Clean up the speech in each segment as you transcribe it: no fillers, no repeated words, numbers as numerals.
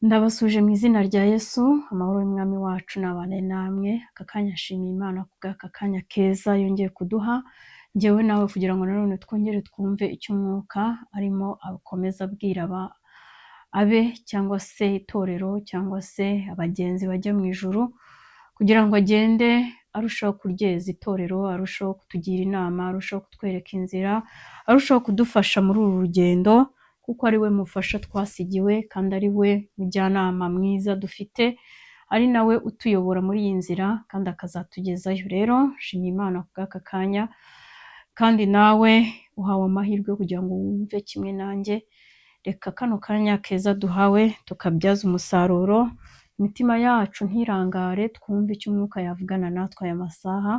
Ndabasuje mu izina rya Yesu, amahoro y'umwami wacu nabane namwe. Aka kanya nshimiye Imana kubw'aka kanya keza yongeye kuduha, njyewe nawe kugira ngo nanone twongere twumve icyo umwuka arimo akomeza abwira abe cyangwa se itorero cyangwa se abagenzi bajya mu ijuru, kugira ngo agende arushaho kuryeza itorero, arushaho kutugira inama, arushaho kutwereka inzira, arushaho kudufasha muri uru rugendo, kuko ari we mufasha twasigiwe kandi ari we mujyanama mwiza dufite, ari nawe utuyobora muri iyi nzira kandi akazatugezayo. Rero nshimiye Imana kubw'aka kanya, kandi nawe uhawe amahirwe kugira ngo wumve kimwe nanjye. Reka kano kanya keza duhawe tukabyaza umusaruro, imitima yacu ntirangare, twumve icyo umwuka yavugana natwe aya masaha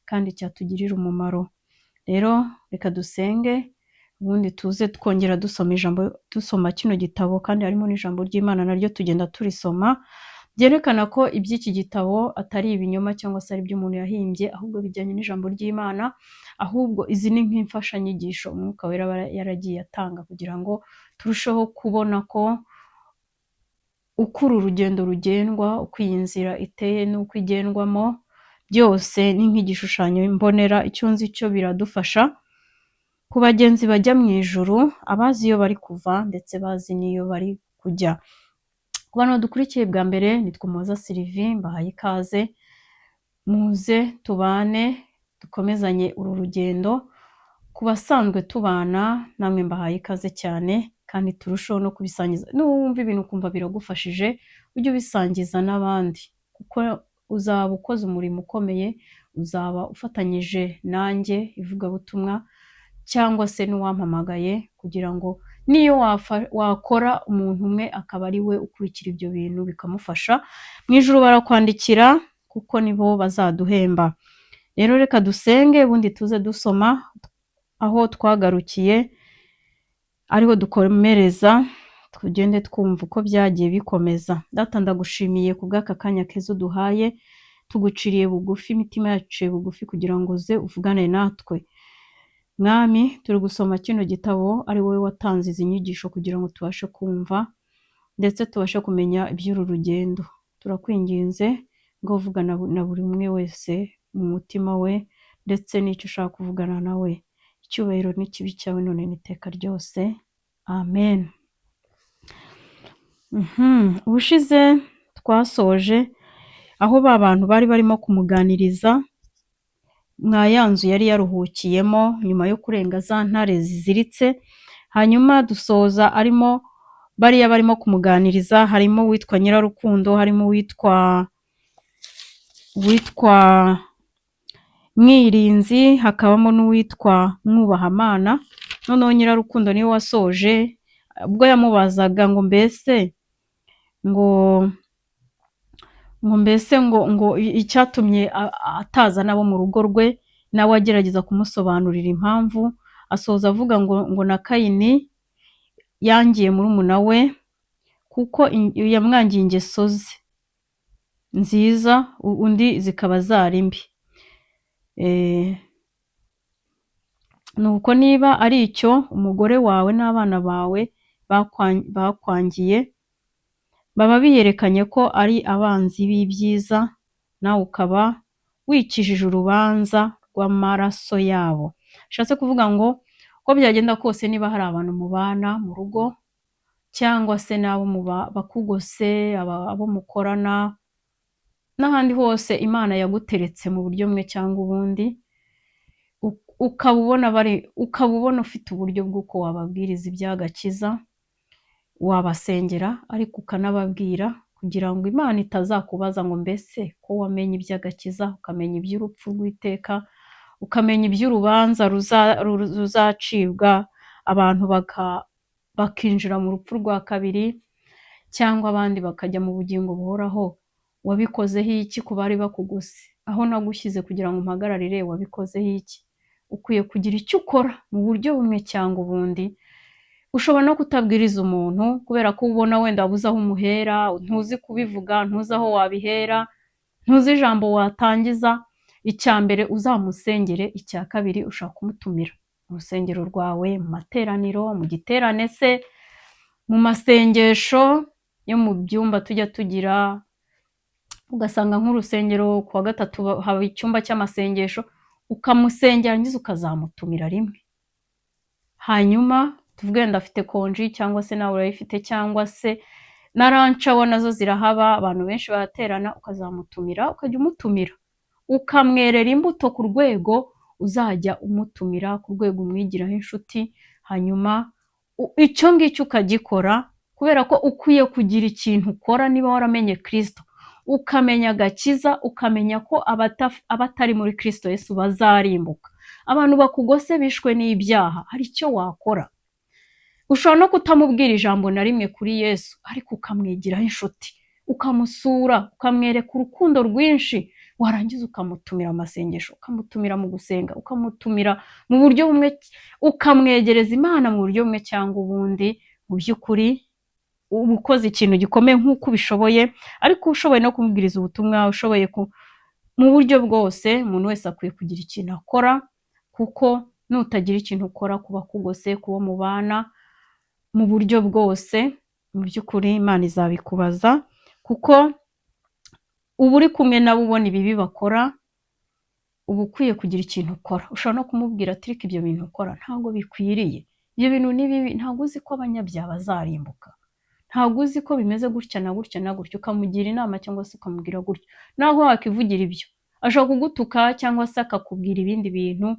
kandi cyatugirira umumaro. Rero reka dusenge, ubundi tuze twongera dusoma kino gitabo, kandi harimo n'ijambo ry'Imana naryo tugenda turisoma, byerekana ko iby'iki gitabo atari ibinyoma cyangwa se ari ibyo umuntu yahimbye, ahubwo bijyanye n'ijambo ry'Imana, ahubwo izi ni nk'imfashanyigisho umwuka wera yaragiye atanga kugira ngo turusheho kubona ko uko uru rugendo rugendwa, uko iyi nzira iteye n'uko igendwamo, byose ni nk'igishushanyo mbonera. Icyo nzi cyo biradufasha ku bagenzi bajya mu ijuru, abazi iyo bari kuva ndetse bazi n'iyo bari kujya. Ku bantu badukurikiye bwa mbere, nitwa Umuhoza Sylvie, mbahaye ikaze, muze tubane dukomezanye uru rugendo. Ku basanzwe tubana namwe mbahaye ikaze cyane, kandi turushaho no kubisangiza. Nuwumva ibintu ukumva biragufashije, ujye ubisangiza n'abandi, kuko uzaba ukoze umurimo ukomeye, uzaba ufatanyije nanjye ivugabutumwa, cyangwa se n'uwampamagaye, kugira ngo niyo wakora umuntu umwe akaba ari we ukurikira ibyo bintu bikamufasha, mu ijuru barakwandikira kuko nibo bazaduhemba. Rero reka dusenge, ubundi tuze dusoma aho twagarukiye, ariho dukomereza, tugende twumva uko byagiye bikomeza. Data, ndagushimiye kubw'aka kanya keza uduhaye, tuguciriye bugufi, imitima yaciye bugufi kugira ngo uze uvugane natwe. Mwami, turi gusoma kino gitabo, ari wowe watanze izi nyigisho kugira ngo tubashe kumva ndetse tubashe kumenya iby'uru rugendo. Turakwinginze ngo uvugana na buri umwe wese mu mutima we, ndetse n'icyo ushaka kuvugana nawe. Icyubahiro n'ikibi cyawe none n'iteka ryose, amen. Ubushize twasoje aho ba bantu bari barimo kumuganiriza mwa ya nzu yari yaruhukiyemo nyuma yo kurenga za ntare ziziritse. Hanyuma dusoza arimo bariya barimo kumuganiriza, harimo uwitwa Nyirarukundo, harimo uwitwa Mwirinzi, hakabamo n'uwitwa Mwubahamana. Noneho Nyirarukundo niwe wasoje, ubwo yamubazaga ngo mbese ngo icyatumye ataza nabo mu rugo rwe, nawe agerageza kumusobanurira impamvu. Asoza avuga ngo na Kayini yangiye murumuna we kuko yamwangiye ingeso ze nziza, undi zikaba zari mbi. Nuko niba ari icyo umugore wawe n'abana bawe bakwangiye, baba biyerekanye ko ari abanzi b'ibyiza, nawe ukaba wikijije urubanza rw'amaraso yabo. Bishatse kuvuga ngo uko byagenda kose, niba hari abantu mubana mu rugo cyangwa se n'abo bakugose, abo mukorana n'ahandi hose, Imana yaguteretse mu buryo bumwe cyangwa ubundi, ukaba ubona ufite uburyo bw'uko wababwiriza iby'agakiza, wabasengera ariko ukanababwira, kugira ngo Imana itazakubaza ngo mbese ko wamenye iby'agakiza, ukamenya iby'urupfu rw'iteka, ukamenya iby'urubanza ruzacibwa abantu bakinjira mu rupfu rwa kabiri, cyangwa abandi bakajya mu bugingo buhoraho. Wabikozeho iki ku bari bakugose? Aho nagushyize kugira ngo mpagararire, wabikozeho iki? Ukwiye kugira icyo ukora mu buryo bumwe cyangwa ubundi. Ushobora no kutabwiriza umuntu kubera ko ubona wenda wabuze aho umuhera, ntuzi kubivuga, ntuzi aho wabihera, ntuzi ijambo watangiza. Icya mbere uzamusengere, icya kabiri ushaka kumutumira mu rusengero rwawe, mu materaniro, mu giterane se, mu masengesho, yo mu byumba tujya tugira, ugasanga nk'urusengero kuwa gatatu haba icyumba cy'amasengesho, ukamusengera ngize ukazamutumira rimwe. Hanyuma tuvuge wenda afite konji cyangwa se nawe urayifite, cyangwa se na rancawo nazo zirahaba, abantu benshi baraterana, ukazamutumira, ukajya umutumira, ukamwerera imbuto ku rwego uzajya umutumira, ku rwego umwigiraho inshuti. Hanyuma icyo ngicyo ukagikora, kubera ko ukwiye kugira ikintu ukora niba waramenye Kristo, ukamenya agakiza, ukamenya ko abatari muri Kristo Yesu bazarimbuka. Abantu bakugose bishwe n'ibyaha, hari icyo wakora. Ushobora no kutamubwira ijambo na rimwe kuri Yesu, ariko ukamwigiraho inshuti, ukamusura, ukamwereka urukundo rwinshi, warangiza ukamutumira amasengesho, ukamutumira mu gusenga, ukamutumira mu buryo bumwe, ukamwegereza Imana mu buryo bumwe cyangwa ubundi. Mu by'ukuri uba ukoze ikintu gikomeye nk'uko ubishoboye, ariko ushoboye no kumubwiriza ubutumwa, ushoboye mu buryo bwose. Umuntu wese akwiye kugira ikintu akora, kuko nutagira ikintu ukora kuba kugose, kuba mubana mu buryo bwose, mu by'ukuri Imana izabikubaza, kuko uba uri kumwe nabo ubona ibibi bakora, uba ukwiye kugira ikintu ukora. Ushobora no kumubwira ati reka ibyo bintu ukora ntabwo bikwiriye, ibyo bintu ni bibi, ntabwo uzi ko abanyabyaha bazarimbuka, ntabwo uzi ko bimeze gutya na gutya na gutya, ukamugira inama cyangwa se ukamubwira gutya. Naho wakivugira ibyo, ashobora kugutuka cyangwa se akakubwira ibindi bintu.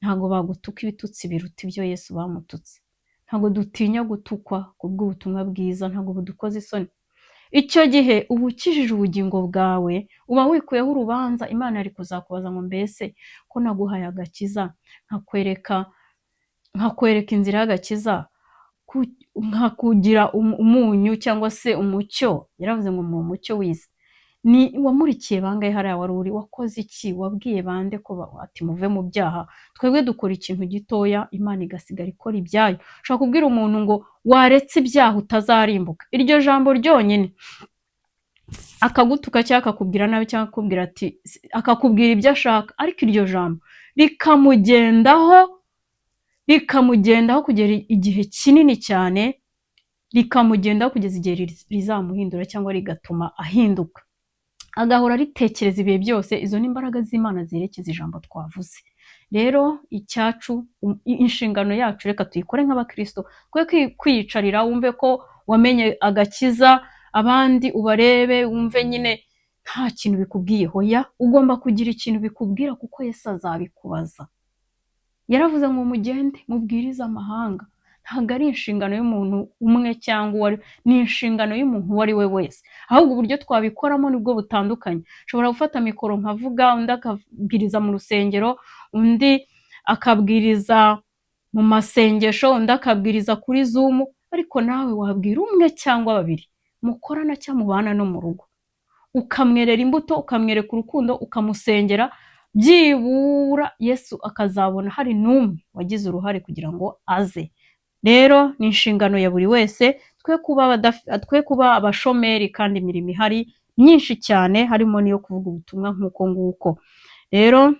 Ntabwo bagutuka ibitutsi biruta ibyo Yesu bamututse. Ntabwo dutinya gutukwa kubw'ubutumwa bwiza, ntabwo budukoze isoni. Icyo gihe uba ukijije ubugingo bwawe, uba wikuyeho urubanza. Imana ari kuzakubaza ngo mbese ko naguhaye agakiza, nkakwereka inzira y'agakiza, nkakugira umunyu cyangwa se umucyo. Yaravuze ngo mu mucyo w'isi, ni wamurikiye bangahe hariya wari uri, wakoze iki, wabwiye bande ko ati muve mu byaha. Twebwe dukora ikintu gitoya, Imana igasigara ikora ibyayo. Ushobora kubwira umuntu ngo waretse ibyaha utazarimbuka, iryo jambo ryonyine, akagutuka cyangwa akakubwira nabi cyangwa akakubwira ati, akakubwira ibyo ashaka, ariko iryo jambo rikamugendaho kugera igihe kinini cyane, rikamugendaho kugeza igihe rizamuhindura cyangwa rigatuma ahinduka, agahora ritekereza ibihe byose. Izo ni imbaraga z'Imana zerekeza ijambo twavuze. Rero icyacu, inshingano yacu, reka tuyikore nk'abakristo, twe kwiyicarira wumve ko wamenye agakiza, abandi ubarebe wumve nyine nta kintu bikubwiye. Hoya, ugomba kugira ikintu bikubwira, kuko Yesu azabikubaza. Yaravuze ngo mugende mubwirize amahanga. Ntabwo ari inshingano y'umuntu umwe cyangwa uwari, ni inshingano y'umuntu uwo ari we wese. Ahubwo uburyo twabikoramo nibwo butandukanye. Ushobora gufata mikoro nkavuga, undi akabwiriza mu rusengero, undi akabwiriza mu masengesho, undi akabwiriza kuri Zoom, ariko nawe wabwira umwe cyangwa babiri mukorana cyangwa mubana no mu rugo, ukamwerera imbuto, ukamwereka urukundo, ukamusengera, byibura Yesu akazabona hari n'umwe wagize uruhare kugira ngo aze. Rero ni inshingano ya buri wese, twe kuba abashomeri, kandi imirimo ihari myinshi cyane, harimo n'iyo kuvuga ubutumwa nk'uko nguko. Rero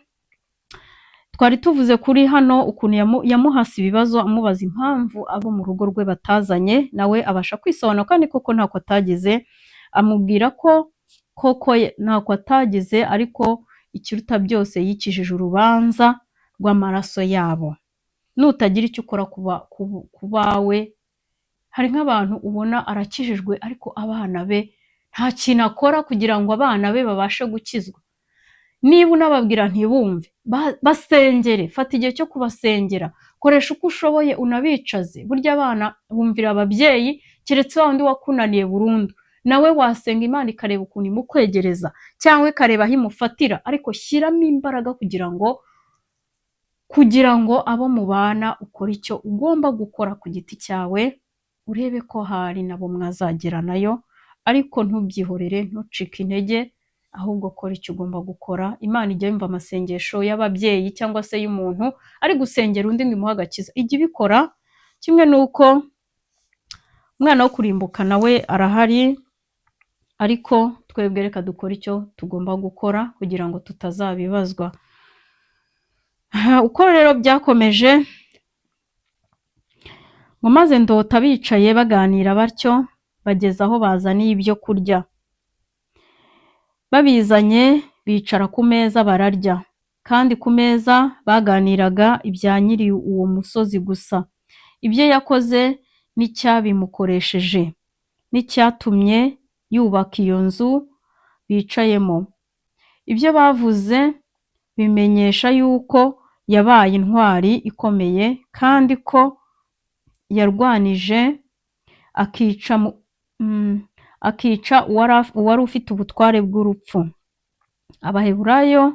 twari tuvuze kuri hano ukuntu yamuhase ibibazo, amubaza impamvu abo mu rugo rwe batazanye, nawe abasha kwisobanura, kandi koko ntako atagize. Amubwira ko koko ntako atagize, ariko ikiruta byose yikijije urubanza rw'amaraso yabo. Nutagira icyo ukora ku bawe, hari nk'abantu ubona arakijijwe, ariko abana be nta kintu akora kugira ngo abana be babashe gukizwa. Niba unababwira ntibumve, basengere, fata igihe cyo kubasengera, koresha uko ushoboye, unabicaze. Burya abana bumvira ababyeyi, keretse wa wundi wakunaniye burundu, nawe wasenga Imana ikareba ukuntu imukwegereza cyangwa ikareba aho imufatira, ariko shyiramo imbaraga kugira ngo abo mubana ukore icyo ugomba gukora ku giti cyawe, urebe ko hari nabo mwazageranayo, ariko ntubyihorere, ntucike intege, ahubwo kora icyo ugomba gukora. Imana ijya yumva amasengesho y'ababyeyi cyangwa se y'umuntu ari gusengera undi ngo imuhe agakiza, ijya ibikora. Kimwe n'uko umwana wo kurimbuka nawe arahari, ariko twebwe reka dukora icyo tugomba gukora kugira ngo tutazabibazwa. Uko rero byakomeje, ngo maze ndota bicaye baganira batyo, bageza aho bazaniye ibyo kurya. Babizanye bicara ku meza bararya, kandi ku meza baganiraga ibya nyiri uwo musozi gusa, ibyo yakoze n'icyabimukoresheje, n'icyatumye yubaka iyo nzu bicayemo. Ibyo bavuze bimenyesha yuko yabaye intwari ikomeye, kandi ko yarwanije akica uwari ufite ubutware bw'urupfu. Abaheburayo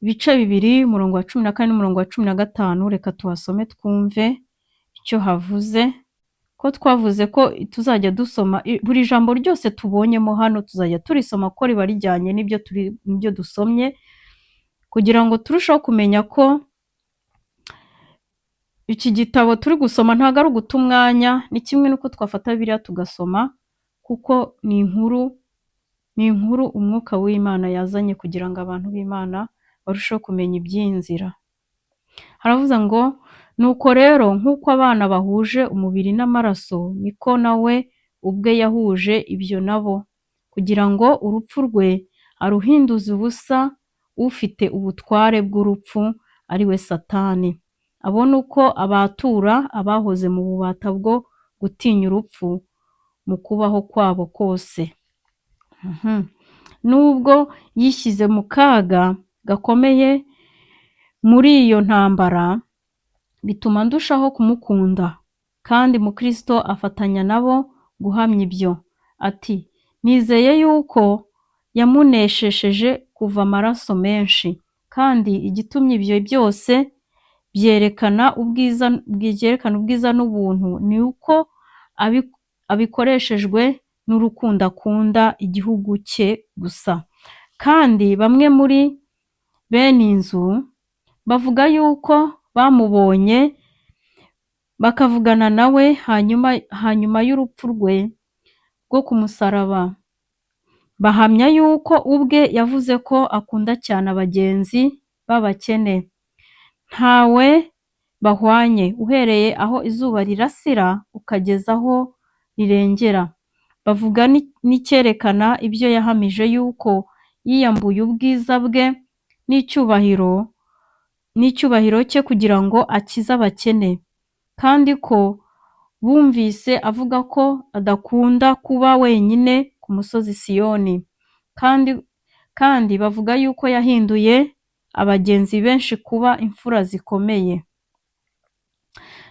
ibice 2 umurongo wa 14 n'umurongo wa 15, reka tuhasome twumve icyo havuze, ko twavuze ko tuzajya dusoma buri jambo ryose tubonyemo hano, tuzajya turisoma ko riba rijyanye n'ibyo dusomye, kugira ngo turusheho kumenya ko iki gitabo turi gusoma ntabwo ari uguta umwanya. Ni kimwe n'uko twafata Bibiliya tugasoma, kuko ni inkuru umwuka w'Imana yazanye kugira ngo abantu b'Imana barusheho kumenya iby'iyi nzira. Haravuze ngo, nuko rero nk'uko abana bahuje umubiri n'amaraso, niko nawe ubwe yahuje ibyo nabo, kugira ngo urupfu rwe aruhinduze ubusa ufite ubutware bw'urupfu, ari we Satani, abone uko abatura abahoze mu bubata bwo gutinya urupfu mu kubaho kwabo kose. Nubwo yishyize mu kaga gakomeye muri iyo ntambara, bituma ndushaho kumukunda, kandi Mukristo afatanya nabo guhamya ibyo. Ati, nizeye yuko yamuneshesheje kuva amaraso menshi, kandi igitumye ibyo byose byerekana ubwiza n'ubuntu ni uko abikoreshejwe n'urukundo akunda igihugu cye gusa. Kandi bamwe muri bene inzu bavuga yuko bamubonye bakavugana nawe hanyuma y'urupfu rwe rwo ku musaraba. Bahamya yuko ubwe yavuze ko akunda cyane abagenzi b'abakene, ntawe bahwanye, uhereye aho izuba rirasira ukageza aho rirengera. Bavuga n'icyerekana ibyo yahamije yuko yiyambuye ubwiza bwe n'icyubahiro cye kugira ngo akize abakene, kandi ko bumvise avuga ko adakunda kuba wenyine ku musozi Siyoni, kandi bavuga yuko yahinduye abagenzi benshi kuba imfura zikomeye.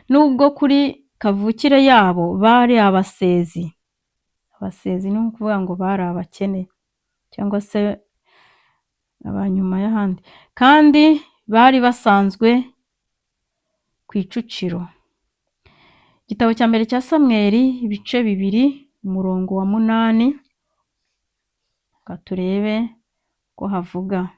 Nubwo kuri kavukire yabo bari abasezi ni ukuvuga ngo bari abakene cyangwa se abanyuma y'ahandi, kandi bari basanzwe ku Kicukiro. Igitabo cya mbere cya Samweli ibice 2 umurongo wa 8, reka turebe ko havuga.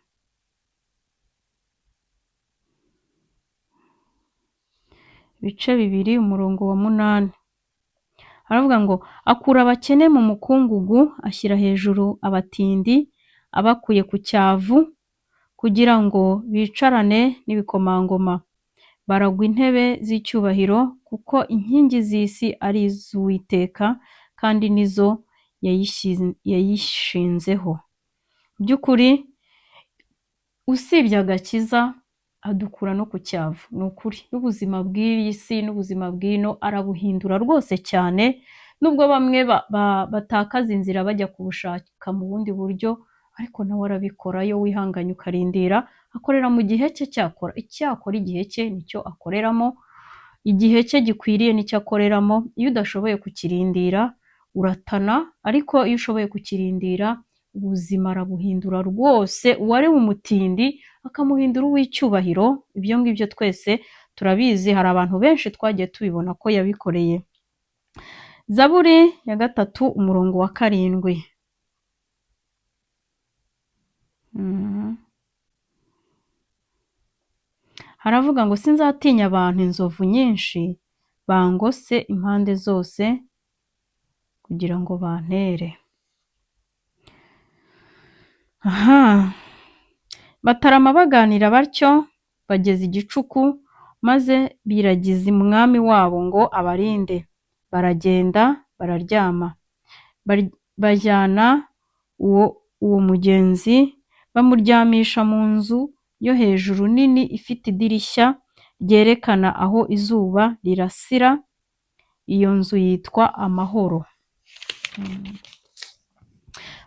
Ibice 2 umurongo wa 8 haravuga ngo, akura abakene mu mukungugu, ashyira hejuru abatindi abakuye ku cyavu, kugira ngo bicarane n'ibikomangoma. Baragwa intebe z'icyubahiro, kuko inkingi z'isi ari iz'Uwiteka, kandi nizo yayishinzeho. By'ukuri usibye agakiza adukura no ku cyavu. Ni ukuri n'ubuzima bw'iyi si n'ubuzima bw'ino arabuhindura rwose cyane, nubwo bamwe batakaza inzira bajya kubushaka mu bundi buryo, ariko nawe arabikora. Iyo wihanganye ukarindira, akorera mu gihe cye. Icyakora igihe cye nicyo akoreramo, igihe cye gikwiriye nicyo akoreramo. Iyo udashoboye kukirindira uratana, ariko iyo ushoboye kukirindira ubuzima arabuhindura rwose. Uwari umutindi akamuhindura uw'icyubahiro. Ibyo ngibyo twese turabizi, hari abantu benshi twagiye tubibona ko yabikoreye. Zaburi ya 3 umurongo wa 7. Haravuga ngo, sinzatinya abantu inzovu nyinshi bangose impande zose kugira ngo bantere. Batarama baganira batyo bageze igicuku, maze biragiza umwami wabo ngo abarinde. Baragenda bararyama. Bajyana uwo mugenzi bamuryamisha mu nzu yo hejuru nini ifite idirishya ryerekana aho izuba rirasira. Iyo nzu yitwa Amahoro.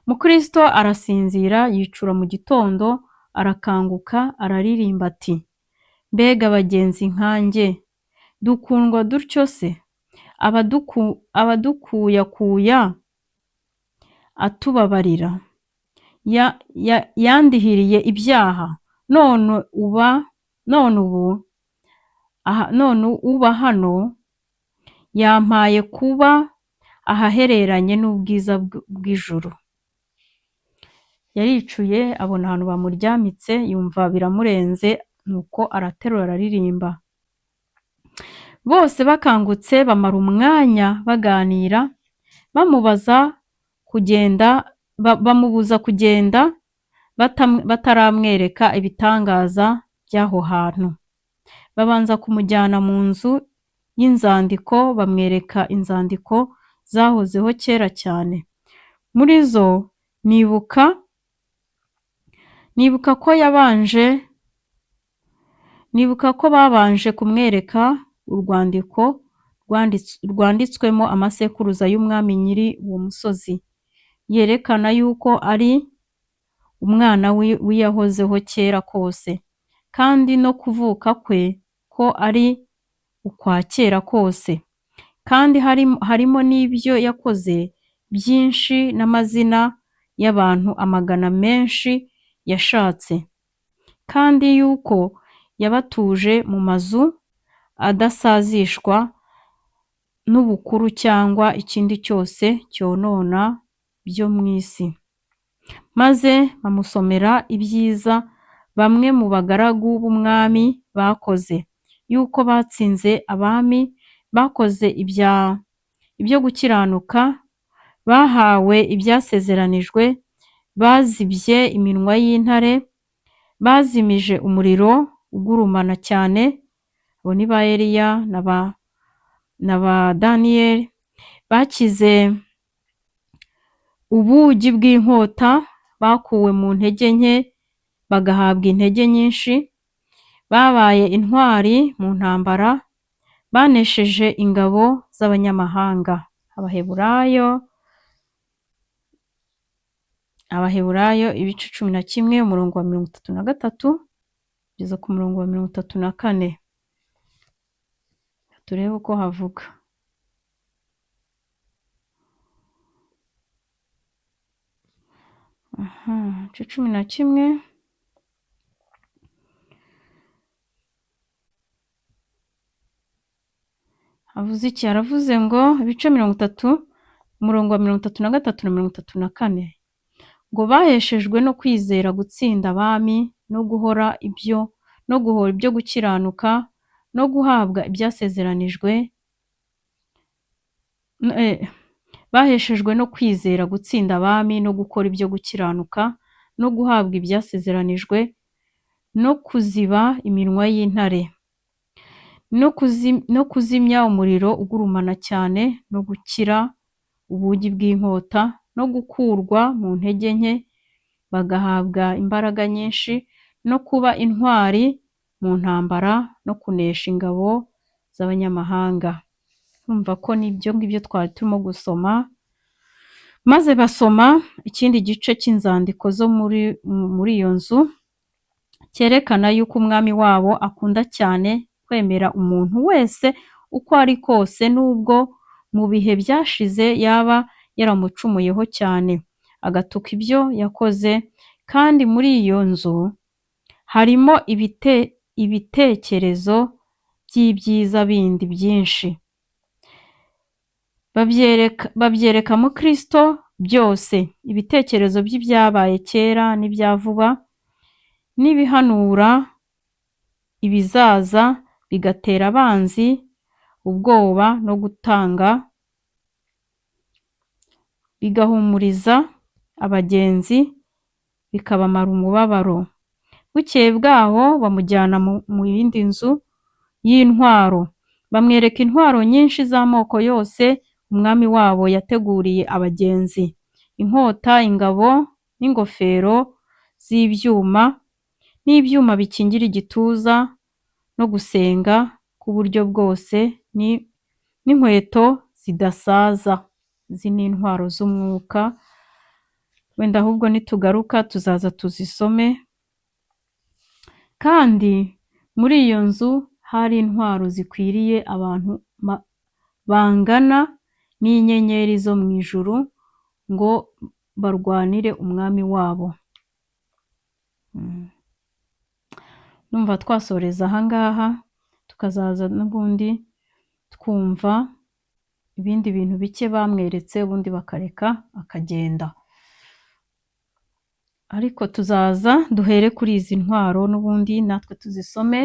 Mukristo arasinzira, yicura mu gitondo, arakanguka, araririmba ati: mbega bagenzi nkanjye, dukundwa dutyo se? Abadukuyakuya atubabarira, yandihiriye ibyaha, none uba hano, yampaye kuba ahahereranye n'ubwiza bw'ijuru. Yaricuye abona ahantu bamuryamitse, yumva biramurenze, nuko araterura araririmba. Bose bakangutse bamara umwanya baganira, bamubuza kugenda bataramwereka ibitangaza by'aho hantu. Babanza kumujyana mu nzu y'inzandiko, bamwereka inzandiko zahozeho kera cyane. Muri zo nibuka ko babanje kumwereka urwandiko rwanditswemo amasekuruza y'umwami nyiri uwo musozi, yerekana yuko ari umwana w'iyahozeho kera kose, kandi no kuvuka kwe ko ari ukwa kera kose, kandi harimo n'ibyo yakoze byinshi n'amazina y'abantu amagana menshi yashatse, kandi yuko yabatuje mu mazu adasazishwa n'ubukuru cyangwa ikindi cyose cyonona byo mu isi. Maze bamusomera ibyiza bamwe mu bagaragu b'umwami bakoze, yuko batsinze abami, bakoze ibyo gukiranuka, bahawe ibyasezeranijwe, bazibye iminwa y'intare, bazimije umuriro ugurumana cyane. Abo ni ba Eliya na ba Daniyeli. Bakize ubugi bw'inkota, bakuwe mu ntege nke bagahabwa intege nyinshi, babaye intwari mu ntambara, banesheje ingabo z'abanyamahanga. Abaheburayo ibice 11 umurongo wa 33 kugeza ku murongo wa 34. Turebe uko havuga. Ibice 11 havuze iki? Aravuze ngo ibice 30 umurongo wa 33 na 34, ngo baheshejwe no kwizera gutsinda abami, no guhora ibyo gukiranuka, no guhabwa ibyasezeranijwe. Baheshejwe no kwizera gutsinda abami, no gukora ibyo gukiranuka, no guhabwa ibyasezeranijwe, no kuziba iminwa y'intare, no kuzimya umuriro ugurumana cyane, no gukira ubugi bw'inkota, no gukurwa mu ntege nke bagahabwa imbaraga nyinshi, no kuba intwari mu ntambara, no kunesha ingabo z'abanyamahanga. Urumva ko nibyo ngibyo twari turimo gusoma. Maze basoma ikindi gice cy'inzandiko zo muri iyo nzu, cyerekana yuko umwami wabo akunda cyane kwemera umuntu wese uko ari kose, nubwo mu bihe byashize yaba yaramucumuyeho cyane, agatuka ibyo yakoze. Kandi muri iyo nzu harimo ibitekerezo by'ibyiza bindi byinshi. Babyereka mu Kristo byose, ibitekerezo by'ibyabaye kera n'ibya vuba, n'ibihanura ibizaza, bigatera abanzi ubwoba no gutanga, bigahumuriza abagenzi, bikabamara umubabaro. Bukeye bwaho bamujyana mu yindi nzu y'intwaro, bamwereka intwaro nyinshi z'amoko yose, umwami wabo yateguriye abagenzi: inkota, ingabo n'ingofero z'ibyuma, n'ibyuma bikingira igituza no gusenga k'uburyo bwose, n'inkweto zidasaza. Izi ni intwaro z'umwuka, wenda ahubwo nitugaruka tuzaza tuzisome. Kandi muri iyo nzu hari intwaro zikwiriye abantu bangana n'inyenyeri zo mu ijuru ngo barwanire umwami wabo. Numva twasoreza ahangaha, tukazaza n'ubundi twumva ibindi bintu bike bamweretse, ubundi bakareka akagenda. Ariko tuzaza duhere kuri izi ntwaro n'ubundi natwe tuzisome,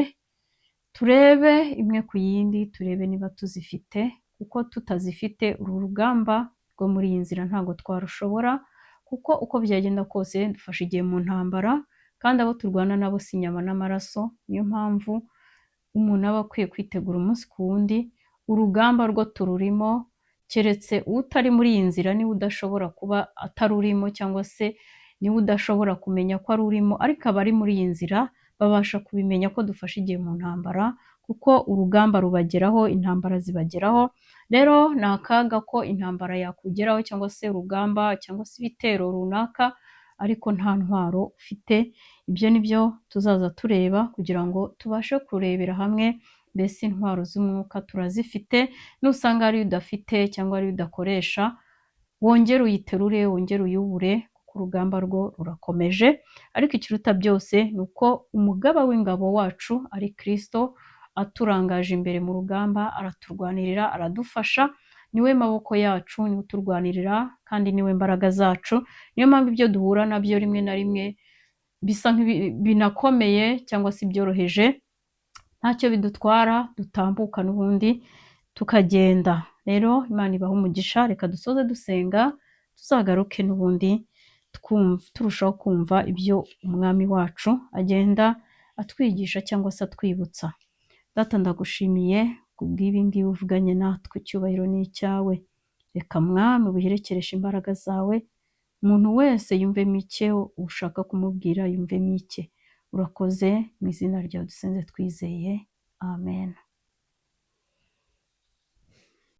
turebe imwe ku yindi, turebe niba tuzifite, kuko tutazifite uru rugamba rwo muri iyi nzira ntabwo twarushobora, kuko uko byagenda kose dufashe igihe mu ntambara, kandi abo turwana nabo si inyama n'amaraso. Niyo mpamvu umuntu aba akwiye kwitegura umunsi ku wundi. Urugamba rwo tururimo, keretse utari muri iyi nzira niwe udashobora kuba atarurimo, cyangwa se niwe udashobora kumenya ko arurimo, ariko abari muri iyi nzira babasha kubimenya ko dufashe igihe mu ntambara, kuko urugamba rubageraho, intambara zibageraho. Rero ni akaga ko intambara yakugeraho, cyangwa se urugamba, cyangwa se ibitero runaka, ariko nta ntwaro ufite. Ibyo ni byo tuzaza tureba kugira ngo tubashe kurebera hamwe, mbese intwaro z'umwuka turazifite. Nusanga ari udafite cyangwa ari udakoresha, wongere uyiterure, wongere uyubure, kuko urugamba rwo rurakomeje. Ariko ikiruta byose ni uko umugaba w'ingabo wacu ari Kristo, aturangaje imbere mu rugamba, araturwanirira, aradufasha. Niwe maboko yacu, niwe uturwanirira, kandi niwe mbaraga zacu. Niyo mpamvu ibyo duhura nabyo rimwe na rimwe bisa binakomeye cyangwa se ibyoroheje, ntacyo bidutwara, dutambuka n'ubundi tukagenda. Rero Imana ibahe umugisha. Reka dusoze dusenga, tuzagaruke n'ubundi turushaho kumva ibyo umwami wacu agenda atwigisha cyangwa se atwibutsa. Data, ndagushimiye kubw'ibi ngibi uvuganye natwe, icyubahiro ni icyawe. Reka Mwami ubiherekereshe imbaraga zawe, umuntu wese yumvemo icyo ushaka kumubwira, yumvemo icye. Urakoze, mu izina ryawe dusenze twizeye, amen.